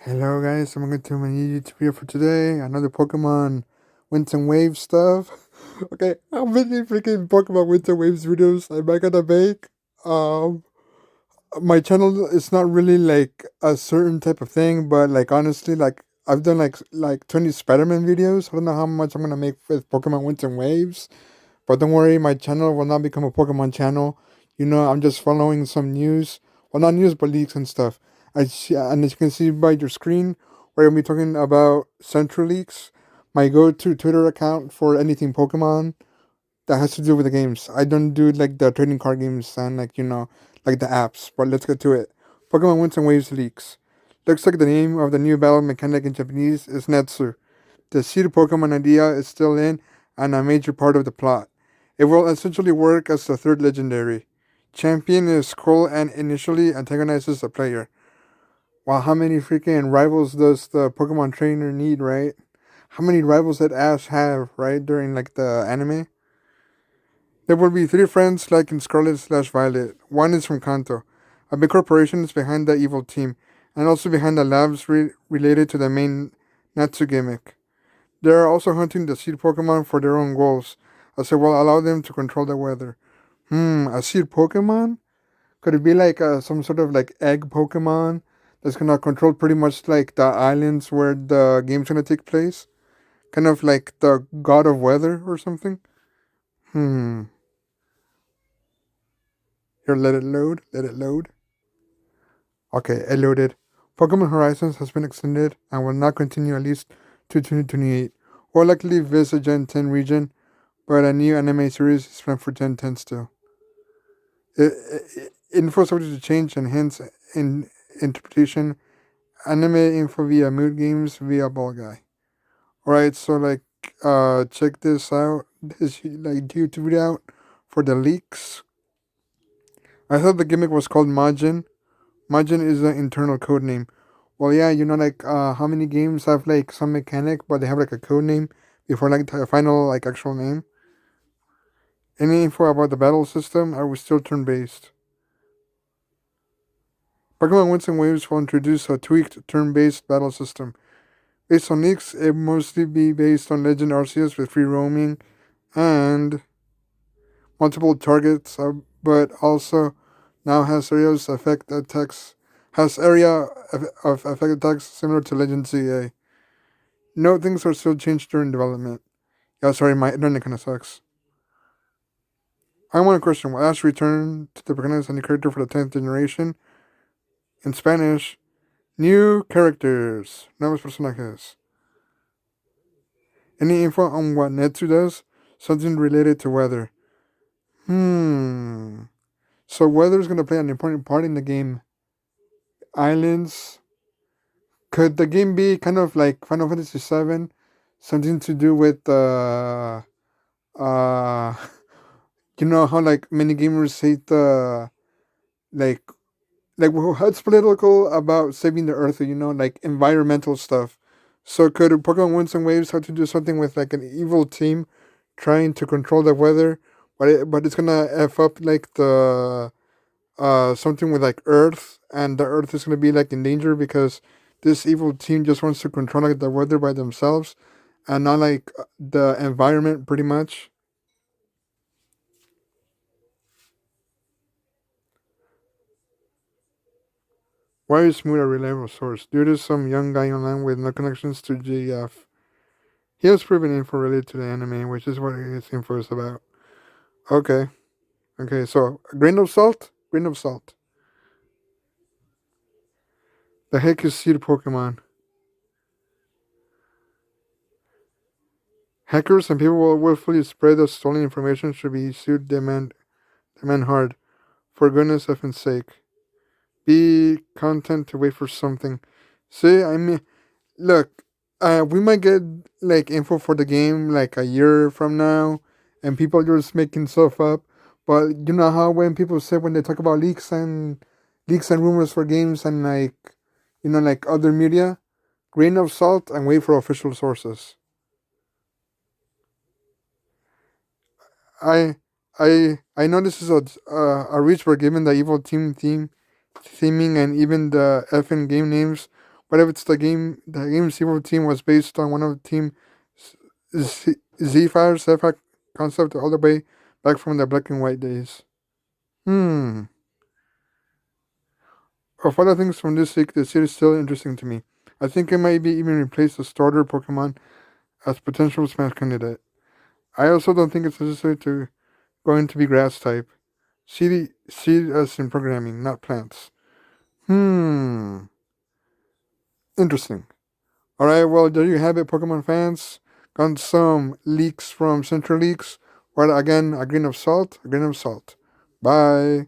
Hello guys, I'm going to my new YouTube video for today. Another Pokemon Winds and Waves stuff. Okay, how many freaking Pokemon Winds and Waves videos am I gonna make? Um, my channel is not really like a certain type of thing, but like honestly, like I've done like 20 Spider-Man videos. I don't know how much I'm gonna make with Pokemon Winds and Waves, but don't worry, my channel will not become a Pokemon channel. I'm just following some news. Well, not news, but leaks and stuff. And as you can see by your screen, we're going to be talking about Centro Leaks, my go-to Twitter account for anything Pokemon that has to do with the games. I don't do like the trading card games and like the apps, but let's get to it. Pokemon Winds and Waves Leaks. Looks like the name of the new battle mechanic in Japanese is Netsu. The seed Pokemon idea is still in and a major part of the plot. It will essentially work as the third legendary. Champion is cool and initially antagonizes the player. Wow, how many freaking rivals does the Pokemon trainer need, right? How many rivals did Ash have, right, during like the anime? There will be three friends like in Scarlet/Violet. One is from Kanto. A big corporation is behind the evil team, and also behind the labs related to the main Natsu gimmick. They are also hunting the seed Pokemon for their own goals, as it will allow them to control the weather. A seed Pokemon? Could it be like some sort of like egg Pokemon that's gonna control pretty much like the islands where the game's gonna take place? Kind of like the god of weather or something? Hmm. Here, let it load. Let it load. Okay, it loaded. Pokemon Horizons has been extended and will not continue at least to 2028, or likely visit Gen 10 region, but a new anime series is planned for Gen 10 still. Info subject to change and hence in interpretation. Anime info via Mood Games via Ball Guy. Alright, so check this out. This like YouTube video out for the leaks. I thought the gimmick was called Majin. Majin is an internal code name. Well, yeah, how many games have like some mechanic, but they have like a code name before like the final like actual name. Any info about the battle system? Are we still turn based? Pokemon Winds and Waves will introduce a tweaked turn based battle system. Based on leaks, it mostly be based on Legend Arceus with free roaming and multiple targets, but also now has areas affect attacks has area of effect attacks similar to Legend ZA. No, things are still changed during development. Yeah, sorry, my internet kind of sucks. I want a question. Will Ash return to the beginning as a new character for the 10th generation? In Spanish, new characters, nuevos personajes. Any info on what Netsu does? Something related to weather. So weather is going to play an important part in the game. Islands. Could the game be kind of like Final Fantasy VII? Something to do with uh you know how like many gamers hate the like how it's political about saving the earth, like environmental stuff. So could Pokemon Winds and Waves have to do something with like an evil team trying to control the weather, but it's gonna f up like the something with like Earth, and the Earth is gonna be like in danger because this evil team just wants to control like the weather by themselves and not like the environment pretty much. Why is Mood a reliable source? Due to some young guy online with no connections to GF. He has proven info related to the anime, which is what his info is about. Okay. Okay, so a grain of salt? Grain of salt. The heck is seed Pokemon? Hackers and people who will willfully spread the stolen information should be sued demand hard. For goodness heaven's sake. Be content to wait for something. See, I mean, look, we might get like info for the game like a year from now, and people are just making stuff up. But you know how when people say when they talk about leaks and rumors for games and like other media, grain of salt and wait for official sources. I I know this is a reach for given the evil team theming and even the effing game names But if it's the game Zero team was based on one of the team Z5 sci-fi concept all the way back from the black and white days. Hmm. Of other things from this week, the series is still interesting to me. I think it might be even replace the starter Pokemon as potential Smash candidate. I also don't think it's necessary to going to be grass type. See us in programming, not plants. Hmm. Interesting. Alright, well, there you have it, Pokemon fans. Got some leaks from Centro Leaks. Well, again, a grain of salt, a grain of salt. Bye.